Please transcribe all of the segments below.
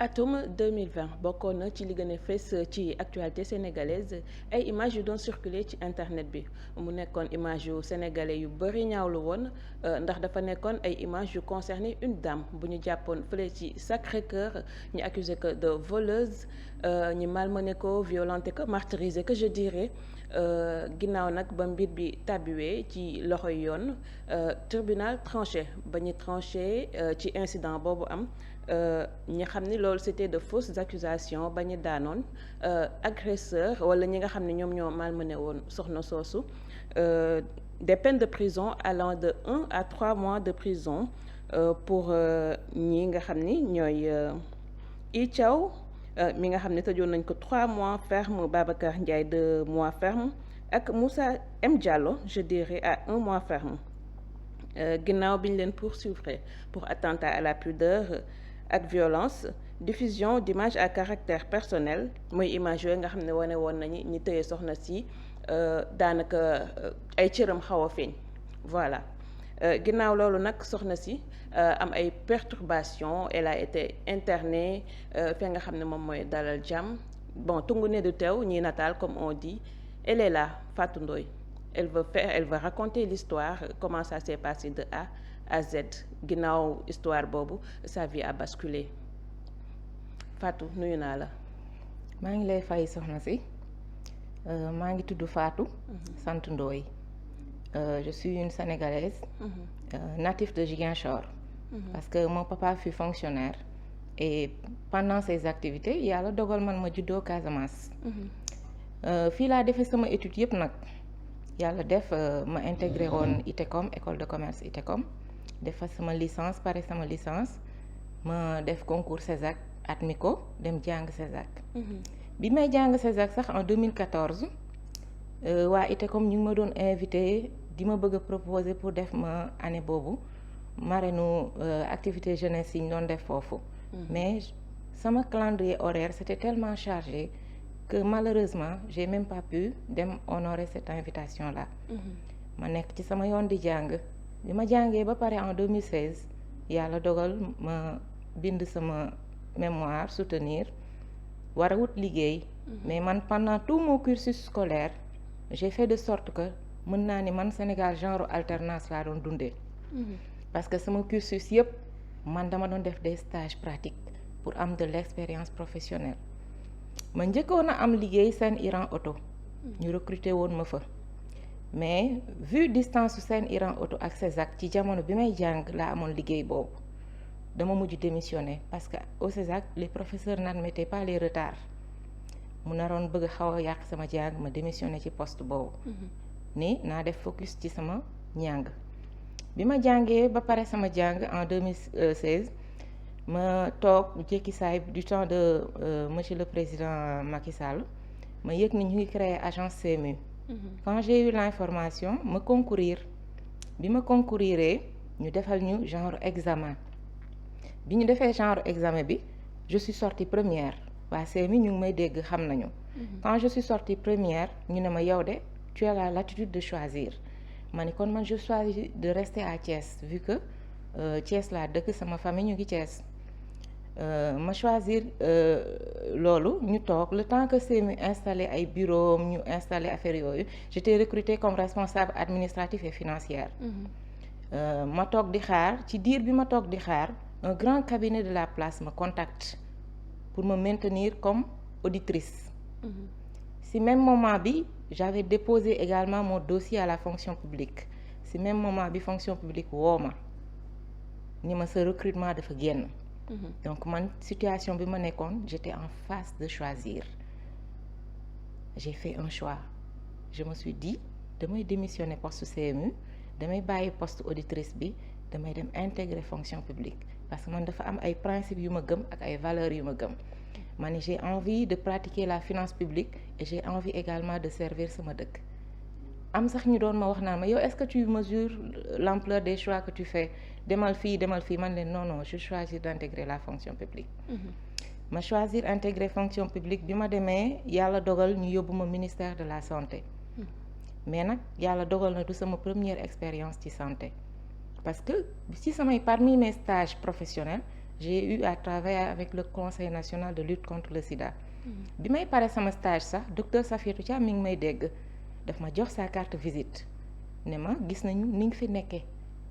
atum 2020 bokkoon na ci li gën a fës ci actualité sénégalaise ay images yu doon circuler ci internet bi mu nekkoon image yu sénégalais yu bëri ñaawlu woon ndax dafa nekkoon ay images yu concerné une dame bu ñu jàppoon fële ci Sacré-Cœur ñu accusé que de voleuse ñi malmené ko violenté ko martyrisé que je dirais ginnaaw nag ba mbir bi tàbbiwee ci loxoy yoon tribunal tranché ba ñu tranché ci incident boobu am ñi xam ni loolu c'était de fausses accusations ba ñu daanoon agresseur wala ñi nga xam ne ñoom ñoo malmené woon soxna soosu des peines de prison allant de 1 à 3 mois de prison pour ñi nga xam ni ñooy I Thiaw mi nga xam ne tëjoon nañ ko 3 mois ferme Babacar Ndiaye 2 mois ferme ak Moussa M Diallo je dirais à 1 mois ferme ginnaaw bi ñu leen poursuivre pour attentat à la pudeur ak violence diffusion d'images à caractère personnel mooy image yooyu nga xam ne wane woon nañu ñi tëye soxna si daanaka ay cëram xaw a feeñ voilà ginnaaw loolu nag soxna si am ay perturbations elle a été internée fi nga xam ne moom mooy Dalal Jàmm bon tungu ne du teew ñii nataal comme on dit elle est là Fatou Ndoye elle veut raconter l'histoire comment ça s'est passé de A à Z ginnaaw histoire boobu sa vie a basculé Fatou nuyu naa la. maa ngi lay fay soxna si maa ngi tudd Fatou. sant Ndoye. Je suis une Sénégalaise. Native de Ziguinchor. Parce que mon papa fut fonctionnaire et pendant ses activités yàlla dogal man ma juddoo Casamance. Fii laa defee sama étude yëpp nag yàlla def ma intégré woon ITECOM école de commerce ITECOM def fa sama licence pare sama licence ma def concours CESAC admis ko dem jàng CESAC. bi may jàng CESAC sax en 2014 waa ITECOM ñu ngi ma doon invité di ma bëgg a proposer pour def ma année boobu marraine activité jeunesse yi ñu doon def foofu. Mais sama calendrier horaire c'était tellement chargé que malheureusement j'ai même pas pu dem honorer cette invitation là. ma nekk ci sama yoon di jàng bi ma jàngee ba pare en 2016 yàlla dogal ma bind sama mémoire soutenir war a wut liggéey. mais man pendant tout mon cursus scolaire j'ai fait de sorte que mën naa ni man Sénégal genre alternance laa doon dundee. parce que sama cursus yëpp man dama doon def des stages pratiques pour am de l'expérience professionnelle. ma njëkkoon a am liggéey Sen Iran Auto. ñu recruter woon ma fa. mais vu distance su Sen Iran Auto ak CESAC ci jamono bi may jàng laa amoon liggéey boobu dama mujj démissionner parce que au CESAC les professeurs n'admettaient pas les retards mu naroon bëgg xaw a yàq sama jàng ma démissionner ci poste boobu. ni naa def focus ci sama njàng. bi ma jàngee ba pare sama jàng en 2016 ma toog jékki saay du temps de monsieur le président Macky Sall ma yëg ni ñu ngi créer agence CMU. Quand j'ai eu l'information ma concourir bi ma concouriree ñu defal ñu genre examen bi ñu defee genre examen bi je suis sortie première waa CMU ñu ngi may dégg xam nañu. Quand je suis sortie première ñu ne ma yow de tu as la latitude de choisir ma ni kon man je choisis de rester à Thiès vu que Thiès laa dëkk sama famille ñu ngi Thiès. ma choisir loolu ñu toog le temps que CMU installé ay bureau ñu installé affaire yooyu j'étais recrutée comme responsable administratif et financière. ma toog di xaar ci diir bi ma toog di xaar un grand cabinet de la place me contacte pour me maintenir comme auditrice. Si même moment bi j'avais déposé également mon dossier à la fonction publique si même moment bi fonction publique woo ma ni ma sa recrutement dafa génn. Donc man situation bi ma nekkoon j'étais en phase de choisir. J'ai fait un choix je me suis dit damay démissionner poste CMU damay bàyyi poste auditrice bi damay dem intégrer fonction publique parce que man dafa am ay principes yu ma gëm ak ay valeurs yu ma gëm. ma ni j'ai envie de pratiquer la finance publique et j'ai envie également de servir sama dëkk. am sax ñu doon ma wax naa ma yow est-ce que tu mesures l'ampleur des choix que tu fais demal fii man leen non je choisis d'intégrer la fonction publique. ma choisir intégrer fonction publique bi ma demee yàlla dogal ñu yóbbu ma ministère de la santé. mais nag yàlla dogal na du sama première expérience ci santé parce que ci samay parmi mes stages professionnels j'ai eu à travailler avec le Conseil national de lutte contre le sida. bi may pare sama stage sax docteur Safiatou Thiam mi ngi may dégg daf ma jox sa carte visite ne ma gis nañu ni nga fi nekkee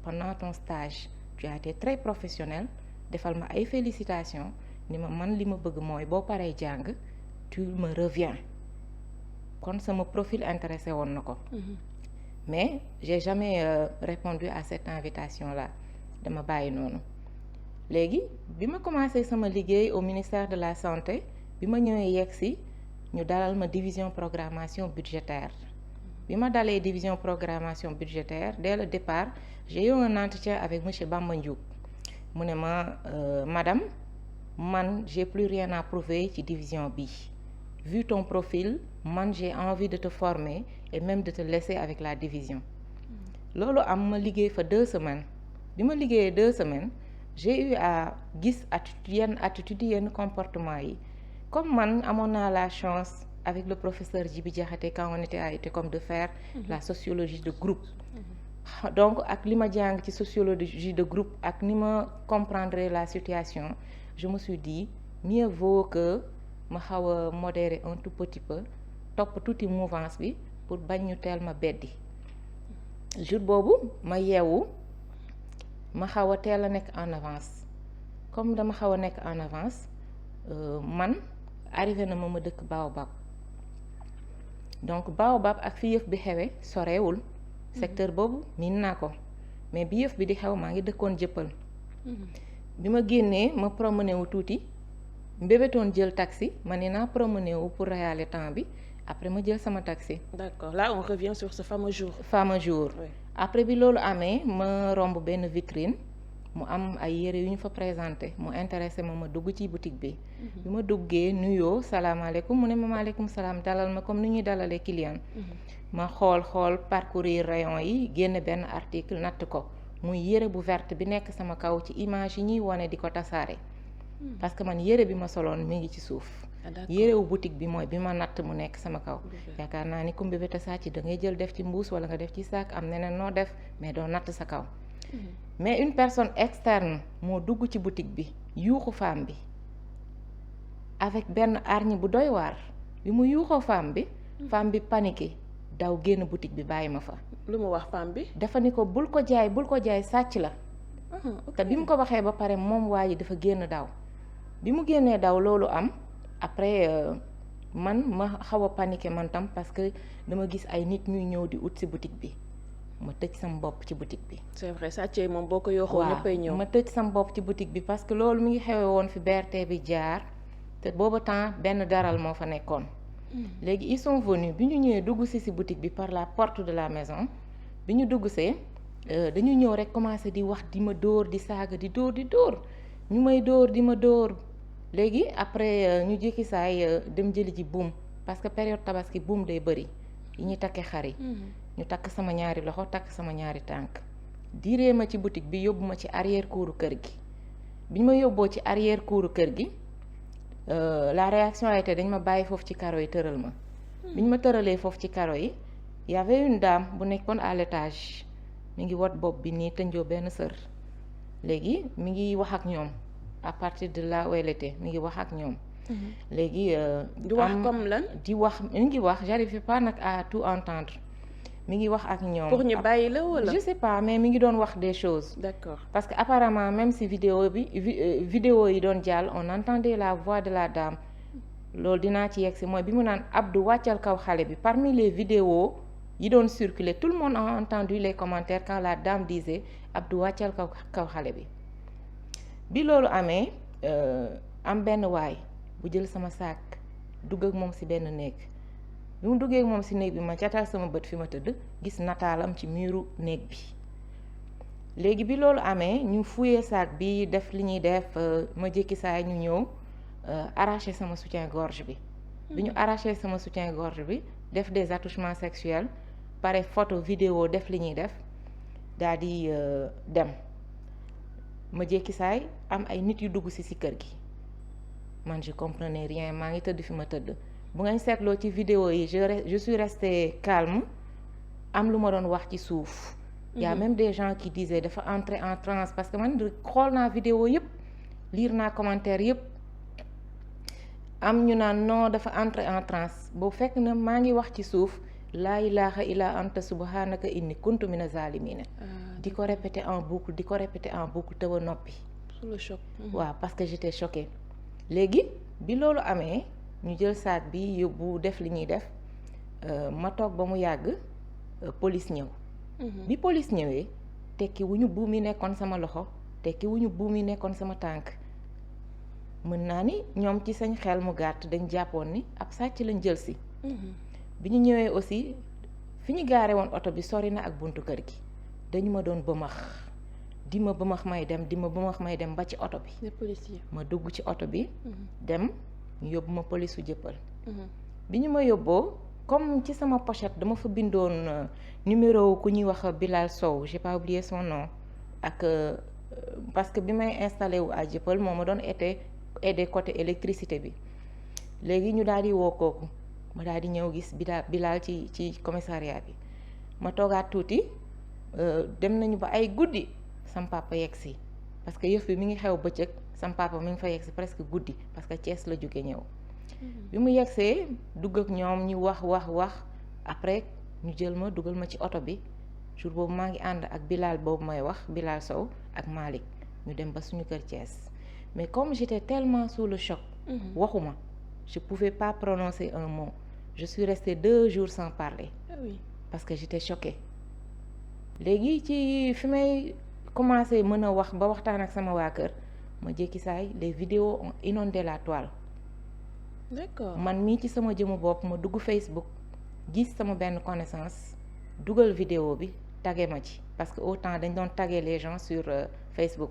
pendant ton stage tu as été très professionnel defal ma ay félicitations ni ma man li ma bëgg mooy boo paree jàng tu me reviens kon sama profil intéressé woon na ko. mais j'ai jamais répondu à cette invitation là dama bàyyi noonu. léegi bi ma commencé sama liggéey au ministère de la santé bi ma ñëwee yegg si ñu dalal ma division programmation budgétaire bi ma dalee division programmation budgétaire dès le départ j'ai eu un entretien avec monsieur Bamba Ndiouk mu ne ma madame man j'ai plus rien à prouver ci division bi vu ton profil man j'ai envie de te former et même de te laisser avec la division loolu am ma liggéey fa 2 semaines bi ma liggéeyee 2 semaines j'ai eu à gis attitude yenn comportement yi comme man amoon naa la chance avec le professeur Djibi Diakhaté quand on était à Utécom de faire la sociologie de groupe donc ak li ma jàng ci sociologie de groupe ak ni ma comprendre la situation je me suis dit mieux vaut que ma xaw a modérer un tout petit peu topp tuuti mouvance bi pour bañ ñu teel ma beddi jour boobu ma yeewu ma xaw a teel a nekk en avance comme dama xaw a nekk en avance man arrivé na ma dëkk Baobab donc Baobab ak fi yëf bi xewee sorewul secteur boobu miin naa ko mais bi yëf bi di xew maa ngi dëkkoon Jëppal bi ma génnee ma promené wu tuuti mbébétoon jël taxi ma ne naa promené wu pour réyaale temps bi après ma jël sama taxi. D'accord, là on revient sur ce fameux jour. Oui. Après bi loolu amee ma romb benn vitrine mu am ay yére yu ñu fa présenté mu intéressé ma dugg ci boutique bi. bi ma duggee nuyoo salaamaaleykum mu ne ma maaleykum salaam dalal ma comme ni ñuy dalalee client. ma xool parcourir rayon yi génn benn article natt ko muy yére bu verte bi nekk sama kaw ci image yi ñuy wane di ko tasaare. parce que man yére bi ma soloon mi ngi ci suuf. yére wu boutique bi mooy bi ma natt mu nekk sama kaw. yaakaar naa ni ku mbébét a sàcc da ngay jël def ci mbuus wala nga def ci sac am neneen noo def mais doo natt sa kaw. mais une personne externe moo dugg ci boutique bi yuuxu femme bi avec benn hargne bu doy waar bi mu yuuxoo femme bi paniqué daw génn boutique bi bàyyi ma fa. lu mu wax femme bi. dafa ni ko bul ko jaay sàcc la. te bi mu ko waxee ba pare moom waa ji dafa génn daw bi mu génnee daw loolu am après man ma xaw a paniqué man tam parce que dama gis ay nit ñuy ñëw di ut ci boutique bi ma tëj sama bopp ci boutique bi. c'est vrai sàccee moom boo ko yooxoo ñëppay ñëw. ma tëj sama bopp ci boutique bi parce que loolu mi ngi xewee woon fi BRT bi jaar te booba temps benn daral moo fa nekkoon. léegi ils sont venus bi ñu ñëwee dugg ci boutique bi par la porte de la maison bi ñu dugg see dañu ñëw rek commencé di wax di ma dóor di saaga di dóor ñu may dóor di ma dóor léegi après ñu jékki saay dem jëli ji buum parce que période tabaski buum day bëri yi ñuy takkee xar yi. ñu takk sama ñaari loxo takk sama ñaari tànk diree ma ci boutique bi yóbbu ma ci arrière couru kër gi bi ñu ma yóbboo ci arrière couru kër gi la réaction a été dañ ma bàyyi foofu ci karo yi tëral ma bi ñu ma tëralee foofu ci karo yi y avait une dame bu nekkoon à l'étage mi ngi wot bopp bi nii tënjoo benn sër léegi mi ngi wax ak ñoom à partir de là où elle était mi ngi wax ak ñoom léegi di wax comme lan di wax mi ngi wax j'arrive pas nag à tout entendre mi ngi wax ak ñoom pour ñu bàyyi la wala je sais pas mais mi ngi doon wax des choses. D'accord. Parce que apparemment même si vidéo yi doon jàll on entendait la voix de la dame loolu dinaa ci yegg si mooy bi mu naan Abdou wàccal kaw xale bi parmi les vidéos yi doon circuler tout le monde a entendu les commentaires quand la dame disait Abdou wàccal kaw xale bi loolu amee am benn waay bu jël sama sac dugg ak moom ci benn néeg bi mu duggee ak moom ci néeg bi ma catal sama bët fi ma tëdd gis nataalam ci miiru néeg bi léegi bi loolu amee ñu fouillé sac bi def li ñuy def ma jékki saa ñu ñëw arraché sama soutien-gorge bi bi ñu arraché sama soutien-gorge bi def des attouchements sexuels pare photo vidéo def li ñuy def daal di dem ma jékki saay am ay nit yu dugg ci kër gi man je comprenais rien maa ngi tëdd fi ma tëdd bu ngeen seetloo ci vidéo yi je suis restée calme am lu ma doon wax ci suuf. y a même des gens qui disaient dafa entrer en transe parce que man xool naa vidéo yëpp lire naa commentaire yëpp am ñu naan non dafa entrer en transe boobu fekk na maa ngi wax ci suuf laa ilaha illa anta subhanaka inni kuntu mina zalimina di ko répéter en boucle te ba noppi. sous le choc. waaw parce que j'étais choquée. léegi bi loolu amee ñu jël sac bi yóbbu def li ñuy def ma toog ba mu yàgg police ñëw. bi police ñëwee tekki wu ñu buum yi nekkoon sama loxo tekki wu ñu buum yi nekkoon sama tànk mën naa ni ñoom ci sañ xel mu gàtt dañ jàppoon ni ab sàcc lañ jël si. bi ñu ñëwee aussi fi ñu gaare woon oto bi sori na ak buntu kër gi dañu ma doon bëmax di ma bëmax may dem ba ci oto bi. les policiers. ma dugg ci oto bi. dem ñu yóbbu ma police su Jëppal. bi ñu ma yóbboo comme ci sama pochette dama fa bindoon numéro ku ñuy wax Bilal Sow j'ai pas oublié son nom ak parce que bi may installé wu à Jëppal moo ma doon aidé côté électricité bi léegi ñu daal di woo kooku ma daal di ñëw gis Bilal ci commissariat bi ma toogaat tuuti dem nañu ba ay guddi sam papa yegg si parce que yëf bi mi ngi xew bëccëg sam papa mi ngi fa yegg si presque guddi parce que Thiès la jóge ñëw bi mu yeggsee dugg ak ñoom ñu wax après ñu jël ma dugal ma ci oto bi jour boobu maa ngi ànd ak Bilal boobu may wax Bilal Sow ak Malick ñu dem ba suñu kër Thiès mais comme j'étais tellement sous le choc waxuma je pouvais pas prononcer un mot je suis restée 2 jours sans parler. Ah oui. parce que j'étais choquée léegi ci fi may commencé mën a wax ba waxtaan ak sama waa kër ma jékki saay les vidéos ont inondé la toile. D'accord. man mii ci sama jëmu bopp ma dugg Facebook gis sama benn connaissance dugal vidéo bi tagué ma ci parce que autant dañ doon taguer les gens sur Facebook.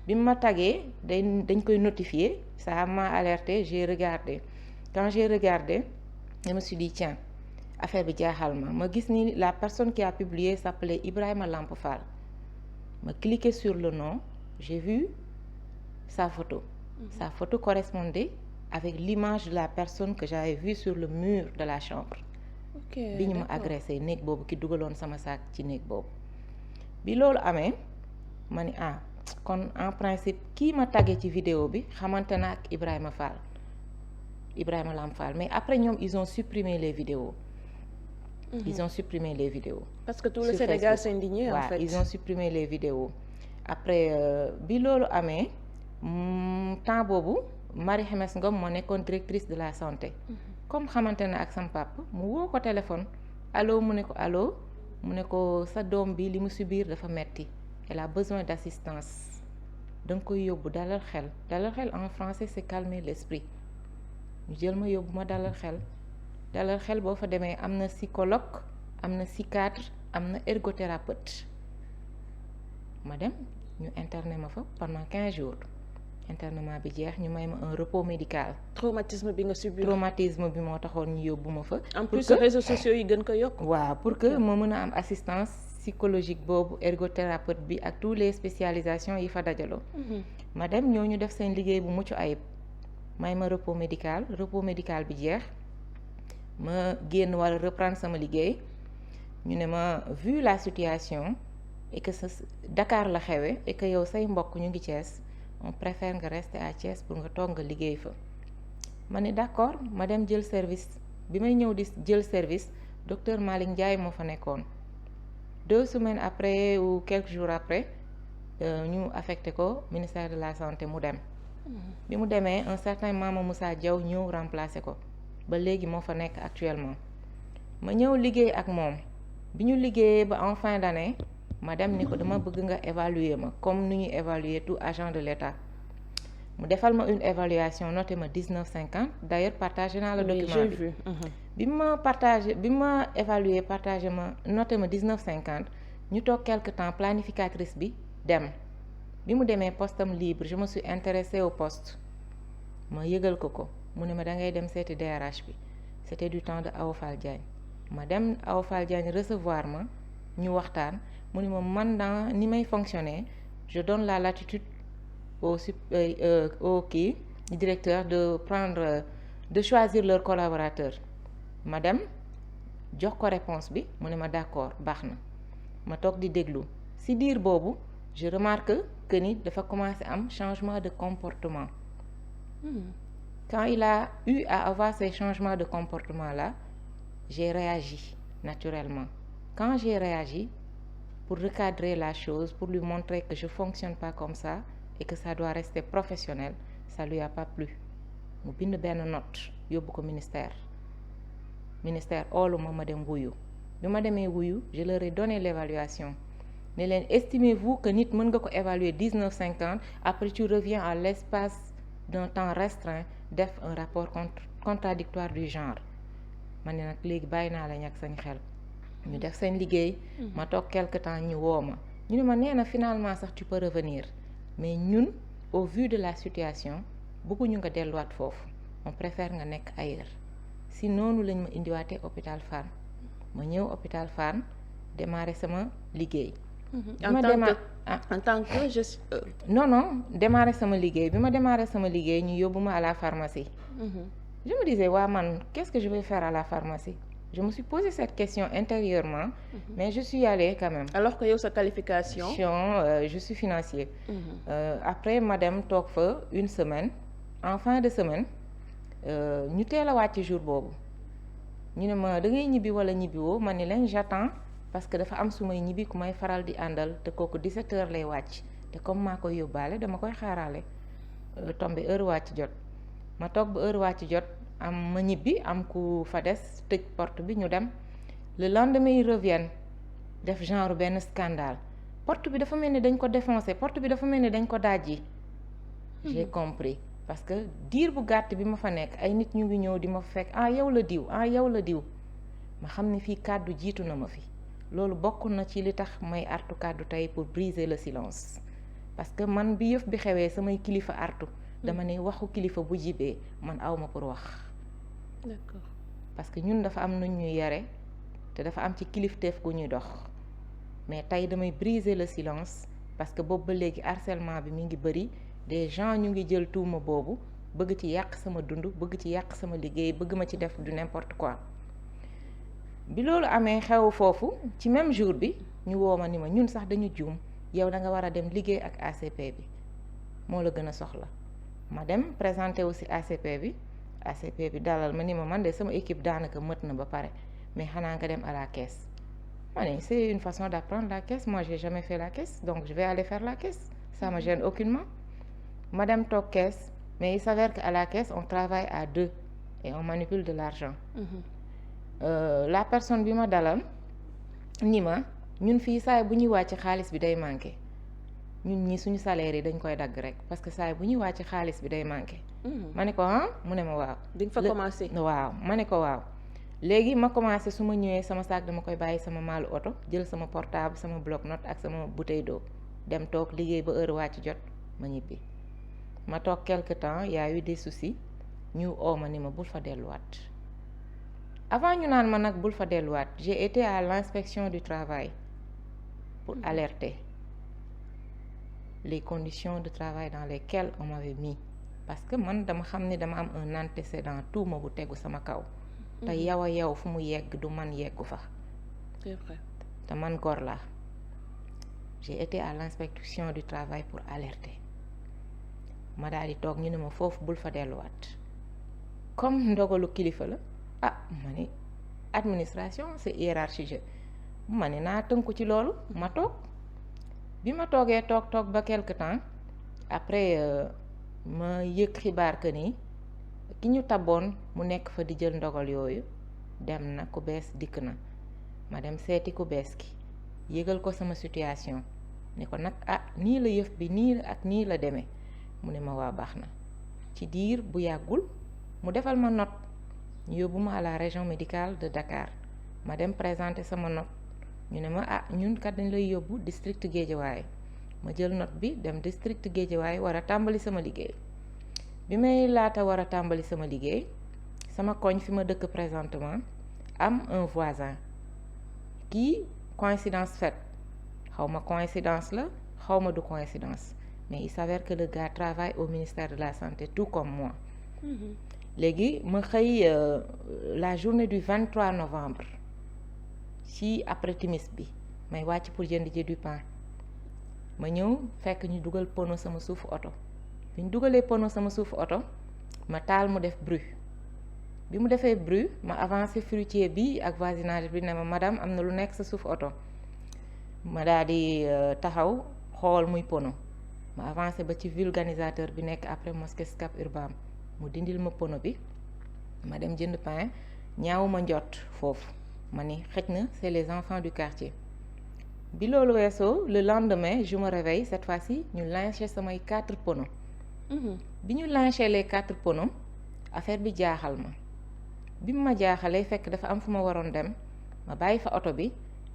bi ma tagué dañ koy notifier ça m'a alerté j'ai regardé quand j'ai regardé je me suis dit tiens affaire bi jaaxal ma gis ni la personne qui a publié s'appelait Ibrahima Lamp Fall ma cliqué sur le nom j'ai vu sa photo. Sa photo correspondait avec l'image de la personne que j'avais vue sur le mur de la chambre. ok bi ñu ma agressé néeg boobu ki dugaloon sama sac ci néeg boobu bi loolu amee ma ni kon en principe kii ma taggé ci vidéo bi xamante na ak Ibrahima Lamp Fall mais après ñoom ils ont supprimé les vidéos. Ils ont supprimé les vidéos. Parce que tout le Sénégal s'est indigné en fait. Ils ont supprimé les vidéos après bi loolu amee temps boobu Marie Khemesse Ngom moo nekkoon directrice de la santé. comme xamante na ak sam papa mu woo ko téléphone allo mu ne ko sa doom bi li mu subir dafa metti elle a besoin d'assistance da nga koy yóbbu dalal xel en français c'est calmer l'esprit ñu jël ma yóbbu ma dalal xel boo fa demee am na psychologue am na psychiatre am na ergothérapeute ma dem ñu interné ma fa pendant 15 jours internement bi jeex ñu may ma un repos médical. traumatisme bi nga subir. traumatisme bi moo taxoon ñu yóbbu ma fa. en plus réseaux sociaux yi gën ko yokk. waaw pour que ma mën a am assistance psychologique boobu ergothérapeute bi ak tous les spécialisations yi fa dajaloo. ma dem ñooñu def seen liggéey bu mucc ayib may ma repos médical bi jeex ma génn walla reprendre sama liggéey ñu ne ma vu la situation et que Dakar la xewe et que yow say mbokk ñu ngi Thiès. on préfère nga rester à Thiès pour nga toog nga liggéey fa ma ne d'accord ma dem jël service bi may ñëw di jël service docteur Malick Ndiaye moo fa nekkoon 2 semaines après ou quelques jours après ñu affecté ko ministère de la santé mu dem bi mu demee un certain Mama Moussa Diaw ñëw remplacer ko ba léegi moo fa nekk actuellement ma ñëw liggéey ak moom bi ñu liggéeyee ba en fin d'année ma dem ni ko dama bëgg nga évaluer ma comme ni ñuy évaluer tout agent de l'État mu defal ma une évaluation noté ma 19,50 d'ailleurs partagé naa le document bi bi ma évaluer partagé ma noté ma 19,50 ñu toog quelque temps planificatrice bi dem bi mu demee postam libre je me suis intéressée au poste ma yëgal ko mu ne ma da ngay dem seeti DRH bi c'était du temps de Awa Fall Diagne ma dem Awa Fall Diagne recevoir ma ñu waxtaan mu ne ma man dans ni may fonctionner je donne la latitude au directeur de choisir leurs collaborateurs ma dem jox ko réponse bi mu ne ma d'accord baax na ma toog di déglu ci diir boobu je remarque que ni dafa commencer am changement de comportement. Quand il a eu à avoir ces changements de comportement là, j'ai réagi naturellement. Quand j'ai réagi, pour recadrer la chose, pour lui montrer que je fonctionne pas comme ça et que ça doit rester professionnel, ça lui a pas plu. mu bind benn note yóbbu ko ministère oolu ma dem wuyu bi ma demee wuyu je leur ai donné l'évaluation ne leen estimez-vous que nit mën nga ko évaluer 19,50 après tu reviens à l'espace d'un temps restreint def un rapport contradictoire du genre ma ne nag léegi bàyyi naa la ñàkk sañ xel ñu def seen liggéey ma toog quelque temps ñu woo ma ñu ne ma nee na finalement sax tu peux revenir mais ñun au vu de la situation bëgguñu nga delluwaat foofu on préfère nga nekk ailleurs si noonu lañ ma indiwaatee hôpital Fann ma ñëw hôpital Fann démarrer sama liggéey en tant que non démarrer sama liggéey bi ma démarrer sama liggéey ñu yóbbu ma à la pharmacie je me disais waa man qu'est-ce que je vais faire à la pharmacie je me suis posé cette question intérieurement mais je suis allée quand même alors que yow sa qualification je suis financier après ma dem toog fa une semaine en fin de semaine ñu teel a wàcc jour boobu ñu ne ma da ngay ñibbi wala ñibbiwoo ma ni leen j'attends parce que dafa am su may ñibbi ku may faral di àndal te kooku 17h lay wàcc te comme maa koy yóbbaale dama koy xaaraale tombé heure wàcc jot ma toog ba heure wàcc jot am ma ñibbi am ku fa des tëj porte bi ñu dem le lendemain ils reviennent def genre benn scandale porte bi dafa mel ni dañ ko défoncé porte bi dafa mel ni dañ ko dajji j'ai compris parce que diir bu gàtt bi ma fa nekk ay nit ñu ngi ñëw di ma fekk yow la diw ma xam ne fii kàddu jiitu na ma fi loolu bokk na ci li tax may artu kàddu tey pour briser le silence parce que man bi yëf bi xewee samay kilifa artu dama ne waxu kilifa bu jibee man awma pour wax d'accord parce que ñun dafa am nuñ ñuy yare te dafa am ci kilifteef gu ñuy dox mais tey damay briser le silence parce que boobu ba léegi harcèlement bi mi ngi bëri des gens ñu ngi jël tuuma boobu bëgg ci yàq sama dund bëgg ci yàq sama liggéey bëgg ma ci def du n'importe quoi bi loolu amee xew foofu ci même jour bi ñu woo ma ni ma ñun sax dañu juum yow da nga war a dem liggéey ak ACP bi moo la gën a soxla ma dem présenté aussi ACP bi dalal ma ni ma man de sama équipe daanaka mët na ba pare mais xanaa nga dem à la caisse ma ne c'est une façon d'apprendre la caisse moi j'ai jamais fait la caisse donc je vais aller faire la caisse ça me gêne aucunement ma dem toog caisse mais il s'avère qu'à la caisse on travaille à deux et on manipule de l'argent la personne bi ma dalal ni ma ñun fii saay bu ñuy wàcc xaalis bi day manqué ñun ñi suñu salaire yi dañ koy dagg rek parce que saay bu ñuy wàcc xaalis bi day manqué ma ne ko mu ne ma waaw di nga fa commencé waaw ma ne ko waaw léegi ma commencé su ma ñëwee sama sac dama koy bàyyi sama maalu oto jël sama portable sama bloc-notes ak sama bouteille d'eau dem toog liggéey ba heure wàcc jot ma ñibbi ma toog quelque temps y a eu des soucis ñu oo ma ni ma bul fa delluwaat avant ñu naan ma nag bul fa delluwaat j'ai été à l'inspection du travail pour alerter les conditions de travail dans lesquelles on m'avait mis parce que man dama xam ne dama am un antécédent tuuma bu tegu sama kaw te yow a yow fu mu yegg du man yeggu fa c'est vrai te man góor laa j'ai été à l'inspection du travail pour alerter ma daal di toog ñu ne ma foofu bul fa delluwaat comme ndogalu kilifa la ma ne administration c'est hiérarchisé ma ne naa tënku ci loolu ma toog bi ma toogee toog ba quelque temps après ma yëg xibaar que ni ki ñu taboon mu nekk fa di jël ndogal yooyu dem na ku bees dikk na ma dem seeti ku bees ki yëgal ko sama situation ne ko nag nii la yëf bi nii la demee mu ne ma waa baax na ci diir bu yàggul mu defal ma note ñu yóbbu ma à la région médicale de Dakar ma dem présenter sama note ñu ne ma ñun kat dañ lay yóbbu district Guédiawaye ma jël note bi dem district Guédiawaye war a tàmbali sama liggéey bi may laata war a tàmbali sama liggéey sama koñ fi ma dëkk présentement am un voisin kii coïncidence faite xaw ma coïncidence la xaw ma du coïncidence mais il s'avère que le gars travaille au ministère de la santé tout comme moi léegi ma xëy la journée du 23 novembre ci après timis bi may wàcc pour jënd ji du pain ma ñëw fekk ñu dugal pono sama suufu oto bi ñu dugalee pono sama suufu oto ma taal mu def bruit bi mu defee bruit ma avancé fruitier bi ak voisinage bi ne ma madame am na lu nekk sa suufu oto ma daal di taxaw xool muy pono ma avancé ba ci vulcanisateur bi nekk après mosquée Scat Urbam mu dindil ma pono bi ma dem jënd pain ñaaw ma njot foofu ma ni xëj na c'est les enfants du quartier bi loolu weesoo le lendemain je me réveille cette fois-ci ñu lynché samay 4 pono bi ñu lynché les 4 pono affaire bi jaaxal ma bi mu ma jaaxalee fekk dafa am fu ma waroon dem ma bàyyi fa oto bi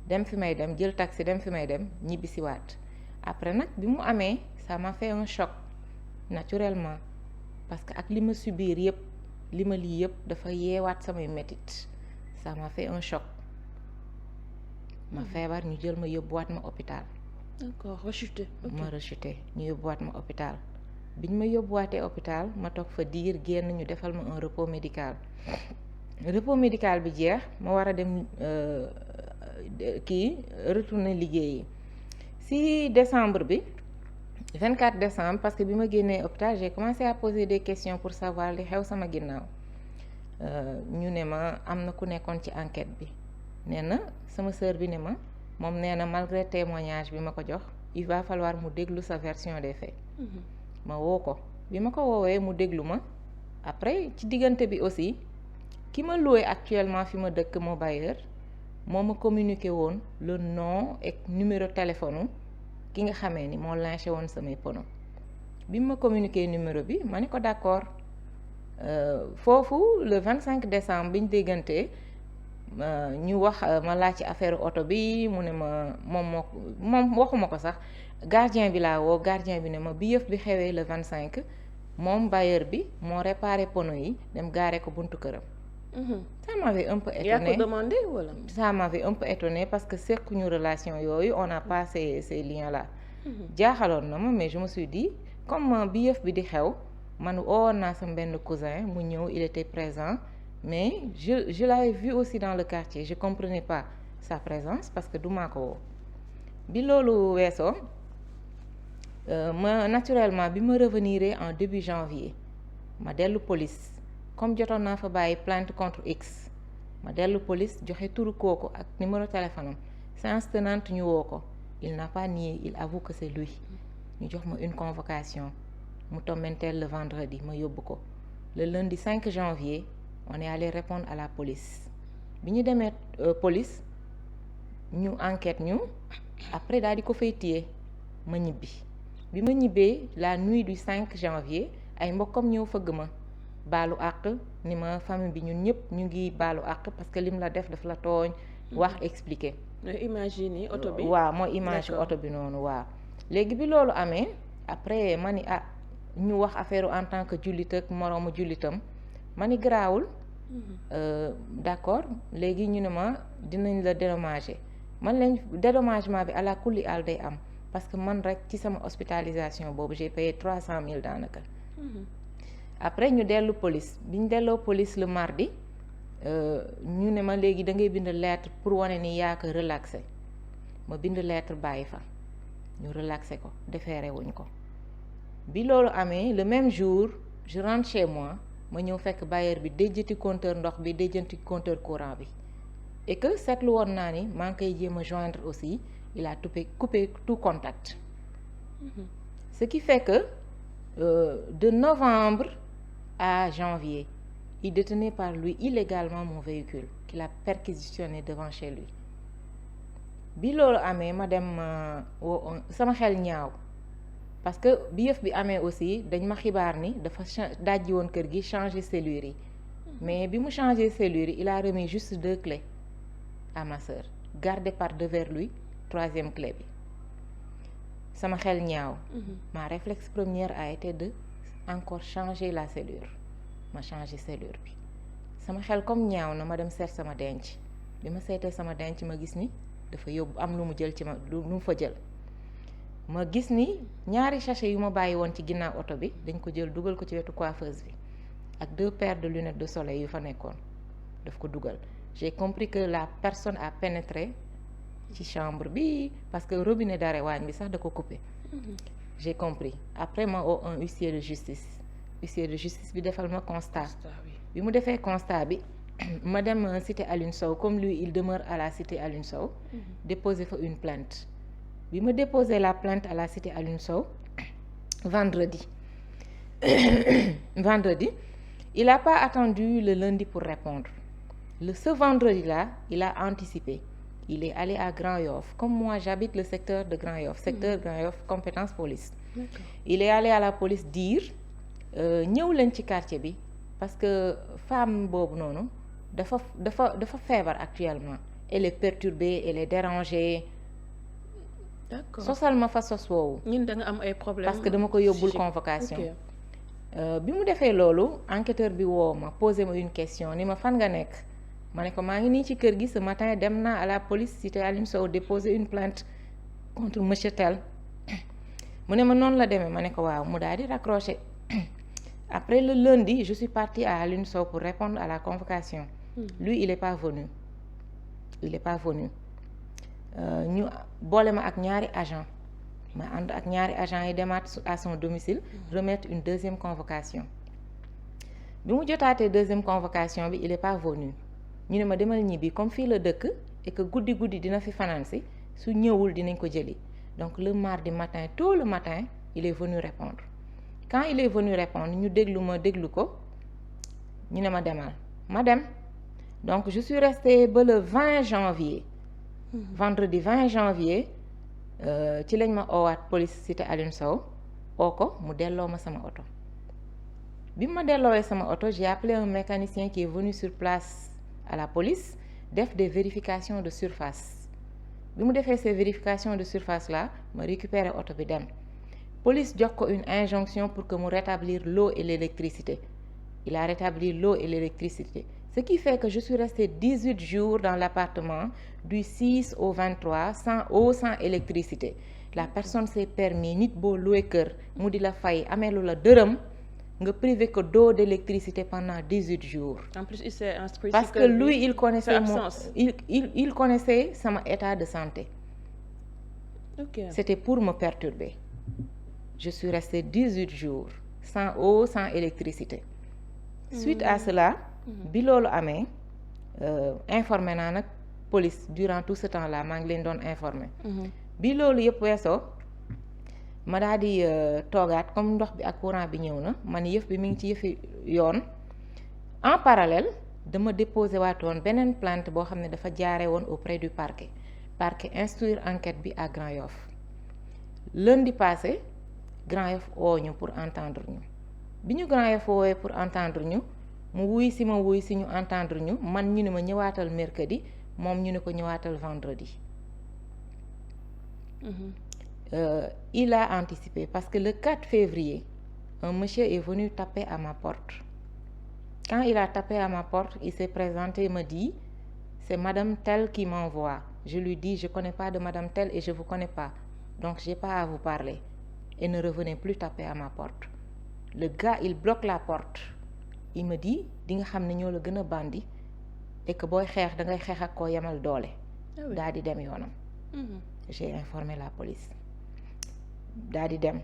dem fi may dem jël taxi dem fi may dem ñibbi si waat après nag bi mu amee ça m'a fait un choc naturellement parce que ak li ma subir yëpp li ma lii yëpp dafa yeewaat samay métit ça m'a fait un choc ma feebar ñu jël ma yóbbuwaat ma hôpital. d'accord rechuté. ma rechuté ñu yóbbuwaat ma hôpital biñ ma yóbbuwaatee hôpital ma toog fa diir génn ñu defal ma un repos médical bi jeex ma war a dem retourner liggéeyi si décembre bi 24 décembre parce que bi ma génnee hôpital j'ai commencé à poser des questions pour savoir li xew sama ginnaaw ñu ne ma am na ku nekkoon ci enquête bi nee na sama sœur bi ne ma moom nee na malgré témoignage bi ma ko jox il va falloir mu déglu sa version des faits. ma woo ko bi ma ko woowee mu déglu ma après ci diggante bi aussi ki ma loué actuellement fi ma dëkk moo bailleur moo ma communiqué woon le nom et numéro téléphone ki nga xamee ni moo lynché woon samay pono bi ma communiqué numéro bi ma ni ko d'accord foofu le 25 décembre bi ñu déggantee ñu wax ma laaj ci affaire oto bi mu ne ma moom waxuma ko sax gardien bi laa woo gardien bi ne ma bi yëf bi xewee le 25 moom bailleur bi moo réparé pono yi dem gaare ko buntu këram. Ça m'avait un peu étonné. yaa ko demandé wala. Ça m'avait un peu étonné parce que sequñu relation yooyu on n'a pas ces liens là. jaaxaloon na ma mais je me suis dit comme bi yëf bi di xew man wowoon naa sama benn cousin mu ñëw il était présent mais je l'avais vu aussi dans le quartier je comprenais pas sa présence parce que du maa ko woo bi loolu weesoo ma naturellement bi ma revenir en début janvier ma dellu police comme jotoon naa fa bàyyi plainte contre X ma dellu police joxe turu kooku ak numéro téléphone am séance tenante ñu woo ko il n'a pas nié il avoue que c'est lui ñu jox ma une convocation mu tombenteel le vendredi ma yóbbu ko le lundi 5 janvier on est allé répondre à la police bi ñu demee police ñu enquête ñu après daal di ko fay téye ma ñibbi bi ma ñibbee la nuit du 5 janvier ay mbokkam ñëw fëgg ma baalu àq ni ma famille bi ñun ñëpp ñu ngi baalu àq parce que lim la def daf la tooñ wax expliquer. imagine oto bi waaw mooy image oto bi noonu waaw léegi bi loolu amee après ma ni ñu wax affaire en tant que jullit ak moroomu jullitam ma ni garaawul d'accord léegi ñu ne ma dinañ la dédommager man leen dédommagement bi àla kulli àll day am parce que man rek ci sama hospitalisation boobu j'ai payé 300 000 daanaka. après ñu dellu police bi ñu delloo police le mardi ñu ne ma léegi da ngay bind lettre pour wane ni yaa ko relaxé ma bind lettre bàyyi fa ñu relaxé ko déféré wuñ ko bi loolu amee le même jour je rentre chez moi ma ñëw fekk bailleur bi déjjati compteur ndox bi déjjati compteur courant bi et que seetlu woon naa ni maa ngi koy jéem a joindre aussi il a coupé tout contact. Ce qui fait que de novembre à janvier il détenait par lui illégalement mon véhicule qu'il a perquisitionné devant chez lui bi loolu amee ma dem sama xel ñaaw parce que bi yëf bi amee aussi dañ ma xibaar ni dafa dajji woon kër gi changer serrure yi mais bi mu changer serrure yi il a remis juste 2 clés à ma sœur gardées par devers lui 3e clé bi sama xel ñaaw ma réflexe première a été de encore changer la serrure ma changer serrure bi sama xel comme ñaaw na ma dem seet sama denc bi ma seetee sama denc ma gis ni dafa yóbbu am lu mu jël ci ma lu mu fa jël ma gis ni ñaari sachet yu ma bàyyi woon ci ginnaaw oto bi dañ ko jël dugal ko ci wetu coiffeuse bi ak 2 paires de lunettes de soleil yu fa nekkoon daf ko dugal j'ai compris que la personne a pénétré ci chambre bi parce que robinet d'arrêt waañ bi sax da ko coupé. J'ai compris après ma woo un huissier de justice bi defal ma constat bi mu defee constat bi ma dem cité Alioune Sow comme lui il demeure à la cité Alioune Sow déposer fa une plainte bi ma déposer la plainte à la cité Alioune Sow vendredi il a pas attendu le lundi pour répondre ce vendredi là il a anticipé. Il est allé à Grand Yoff comme moi j'habite le secteur de Grand Yoff Grand Yoff compétence police. D'accord. Il est allé à la police dire ñëw leen ci quartier bi parce que femme boobu noonu dafa feebar actuellement elle est perturbée elle est dérangée. D'accord. Sosal ma fa sos woowu. ñun da nga am ay problèmes parce que dama ko yóbbul convocation. Bi mu defee loolu enquêteur bi woo ma posé ma une question ni ma fan nga nekk. ma ne ko maa ngi nii ci kër gi ce matin dem naa à la police cité Alioune Sow déposer une plainte contre monsieur tel mu ne ma noonu la demee ma ne ko waaw mu daal di raccroché après le lundi je suis partie à Alioune Sow pour répondre à la convocation. Lui il est pas venu ñu boole ma ak ñaari agent ma ànd ak ñaari agent yi demaat à son domicile remettre une deuxième convocation bi mu jotaatee deuxième convocation bi il est pas venu. ñu ne ma demal ñibbi comme fii la dëkk et que guddi dina fi fanaan si su ñëwul dinañ ko jëli donc le mardi matin tôt le matin il est venu répondre quand il est venu répondre ñu déglu ko ñu ne ma demal ma dem donc je suis restée ba le 20 janvier vendredi 20 janvier ci lañ ma oowaat police cité Alioune Sow oo ko mu delloo ma sama oto bi ma delloowee sama oto j'ai appelé un mécanicien qui est venu sur place à la police def des vérifications de surface bi mu defee ces vérifications de surface là ma récupérer oto bi dem police jox ko une injonction pour que mu rétablir l'eau et l'électricité il a rétabli l'eau et l'électricité ce qui fait que je suis restée 18 jours dans l'appartement du 6 au 23 sans eau sans électricité la personne s'est permis nit boo loué kër mu di la fay ameelu la dërëm nga privé que d'eau d'électricité pendant 18 jours. En plus il s'est inscrit parce que lui il connaissait il connaissait sama état de santé. Okay. C'était pour me perturber. Je suis restée 18 jours sans eau sans électricité. Suite à cela bi loolu amee informé naa nag police durant tout ce temps là maa ngi leen doon informé. Bi loolu yëpp weesoo ma daal di toogaat comme ndox bi ak courant bi ñëw na man yëf bi mi ngi ci yëfi yoon en parallèle dama déposé waatoon beneen plainte boo xam ne dafa jaare woon auprès du parquet instruire enquête bi à Grand Yoff lundi passé Grand Yoff woo ñu pour entendre ñu bi ñu Grand Yoff woowee pour entendre ñu mu wuy si ñu entendre ñu man ñu ne ma ñëwaatal mercredi moom ñu ne ko ñëwaatal vendredi. Il a anticipé parce que le 4 février un monsieur est venu taper à ma porte quand il a tapé à ma porte il s'est présenté et me dit c'est madame telle qui m'envoie je lui dis je connais pas de madame telle et je vous connais pas donc j'ai pas à vous parler et ne revenez plus taper à ma porte le gars il bloque la porte il me dit di nga xam ne ñoo la gën a bandi et que booy xeex da ngay xeex ak koo yemal doole daal di dem yoonam. J'ai informé la police daal di dem